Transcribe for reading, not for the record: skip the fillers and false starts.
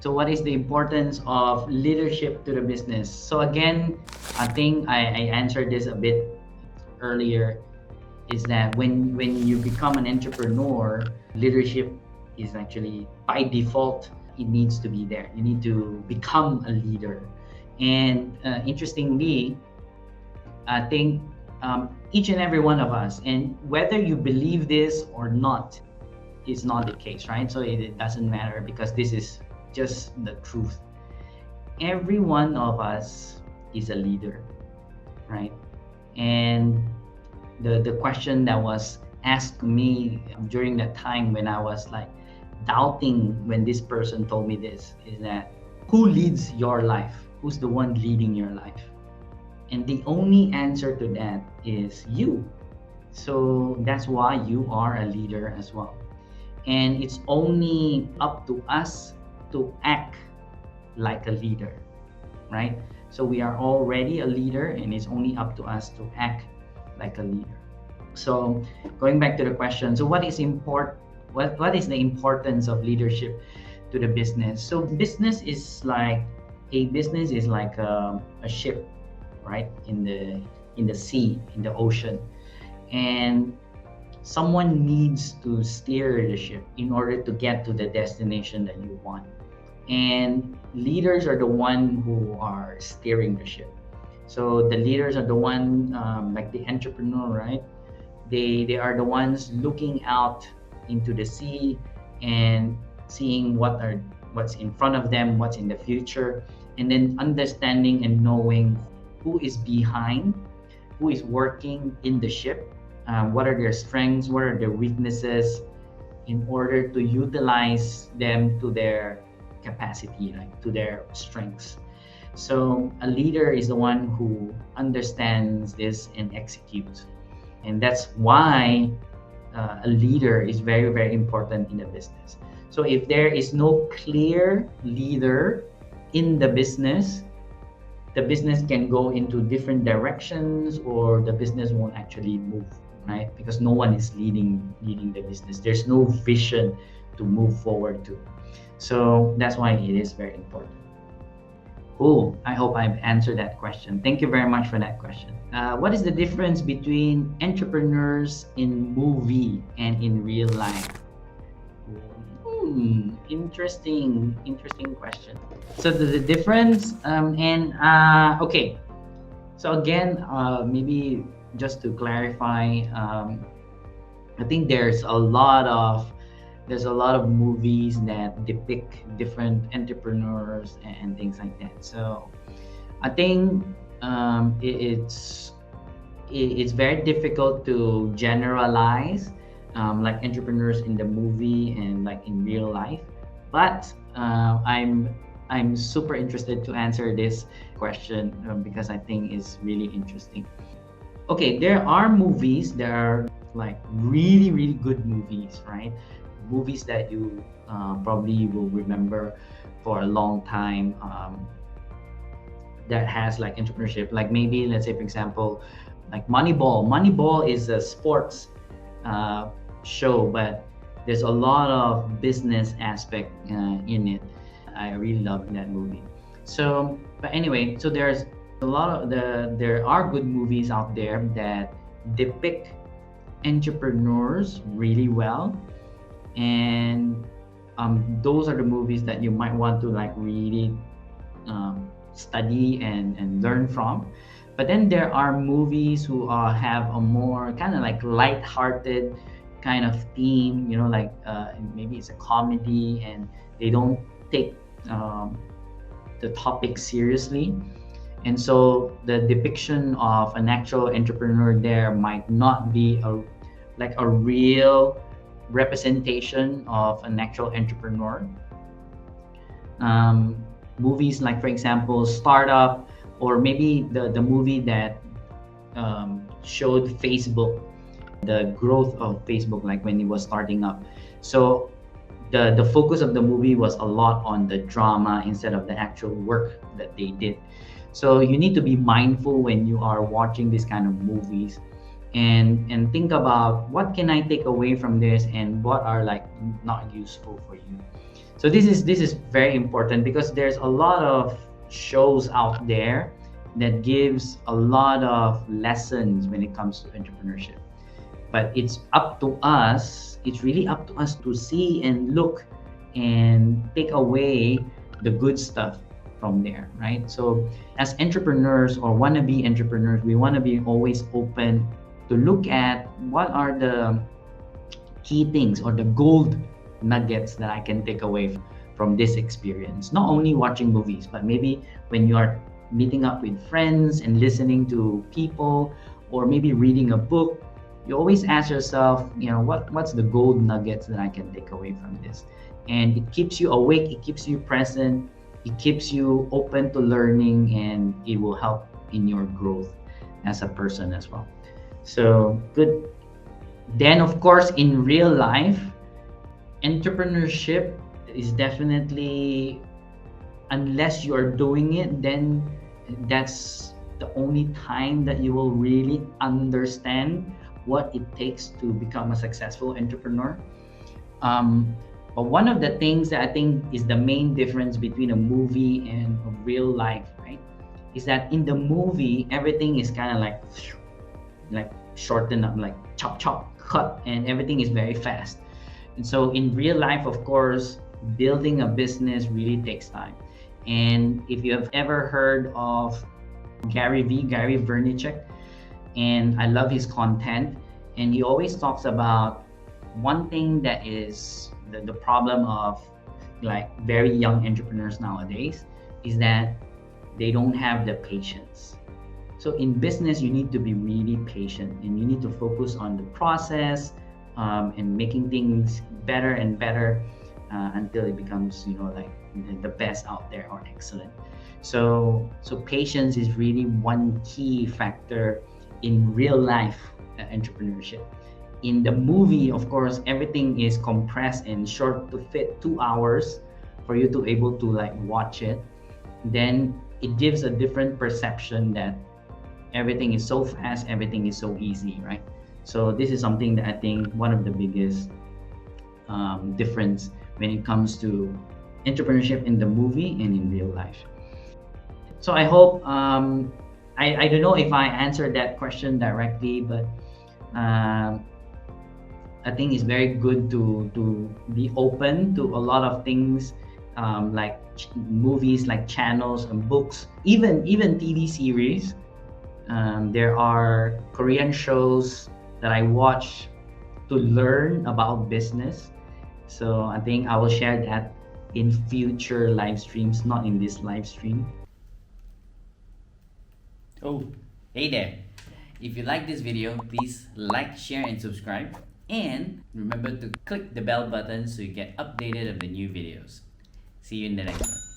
So what is the importance of leadership to the business? So again, I think I answered this a bit earlier, is that when you become an entrepreneur, leadership is actually by default, it needs to be there. You need to become a leader. And interestingly, I think each and every one of us, and whether you believe this or not, is not the case, right? So it doesn't matter, because this is just the truth. Every one of us is a leader, right? And the question that was asked me during that time when I was like doubting, when this person told me this, is that who leads your life? Who's the one leading your life? And the only answer to that is you. So that's why you are a leader as well. And it's only up to us to act like a leader, right? So we are already a leader, and it's only up to us to act like a leader. So going back to the question, so what is the importance of leadership to the business? So business is like a ship, right, in the sea, in the ocean, and someone needs to steer the ship in order to get to the destination that you want. And leaders are the one who are steering the ship. So the leaders are the one, like the entrepreneur, right? They are the ones looking out into the sea and seeing what's in front of them, what's in the future, and then understanding and knowing who is behind, who is working in the ship, what are their strengths, what are their weaknesses, in order to utilize them to their capacity, like to their strengths. So a leader is the one who understands this and executes. And that's why a leader is very, very important in the business. So if there is no clear leader in the business can go into different directions, or the business won't actually move, right? Because no one is leading the business. There's no vision to move forward to. So that's why it is very important. Cool. I hope I've answered that question. Thank you very much for that question. What is the difference between entrepreneurs in movie and in real life? Interesting question. So the difference, okay. So again, maybe just to clarify, I think there's a lot of movies that depict different entrepreneurs and things like that. So I think it's very difficult to generalize like entrepreneurs in the movie and like in real life. But I'm super interested to answer this question because I think it's really interesting. Okay, there are movies that are like really, really good movies, right? Movies that you probably will remember for a long time, that has like entrepreneurship. Like maybe, let's say for example, like Moneyball. Moneyball is a sports show, but there's a lot of business aspect in it. I really love that movie. So, but anyway, so there are good movies out there that depict entrepreneurs really well, and those are the movies that you might want to like really study and learn from. But then there are movies who have a more kind of like light-hearted kind of theme, you know, like maybe it's a comedy and they don't take the topic seriously. And so the depiction of an actual entrepreneur there might not be a real representation of an actual entrepreneur. Movies like, for example, Startup, or maybe the movie that showed Facebook, the growth of Facebook, like when it was starting up. So the focus of the movie was a lot on the drama instead of the actual work that they did. So you need to be mindful when you are watching these kind of movies, and think about what can I take away from this and what are like not useful for you. So this is very important because there's a lot of shows out there that gives a lot of lessons when it comes to entrepreneurship, but it's up to us, it's really up to us to see and look and take away the good stuff from there, right? So as entrepreneurs or wannabe entrepreneurs, we want to be always open to look at what are the key things or the gold nuggets that I can take away from this experience. Not only watching movies, but maybe when you are meeting up with friends and listening to people, or maybe reading a book, you always ask yourself, what's the gold nuggets that I can take away from this? And it keeps you awake, it keeps you present, it keeps you open to learning, and it will help in your growth as a person as well. So good. Then, of course, in real life, entrepreneurship is definitely, unless you are doing it, then that's the only time that you will really understand what it takes to become a successful entrepreneur. But one of the things that I think is the main difference between a movie and a real life, right, is that in the movie everything is kind of like shortened up, like chop chop cut, and everything is very fast. And so in real life, of course, building a business really takes time. And if you have ever heard of Gary Vaynerchuk, and I love his content, and he always talks about one thing that is the problem of like very young entrepreneurs nowadays is that they don't have the patience. So in business, you need to be really patient, and you need to focus on the process, and making things better and better until it becomes, like the best out there or excellent. So patience is really one key factor in real life entrepreneurship. In the movie, of course, everything is compressed and short to fit 2 hours for you to able to like watch it. Then it gives a different perception that everything is so fast, everything is so easy, right? So this is something that I think one of the biggest difference when it comes to entrepreneurship in the movie and in real life. So I hope I don't know if I answered that question directly, but I think it's very good to be open to a lot of things, like movies, like channels and books, even TV series. There are Korean shows that I watch to learn about business. So I think I will share that in future live streams, not in this live stream. Oh, hey there. If you like this video, please like, share, and subscribe. And remember to click the bell button so you get updated of the new videos. See you in the next one.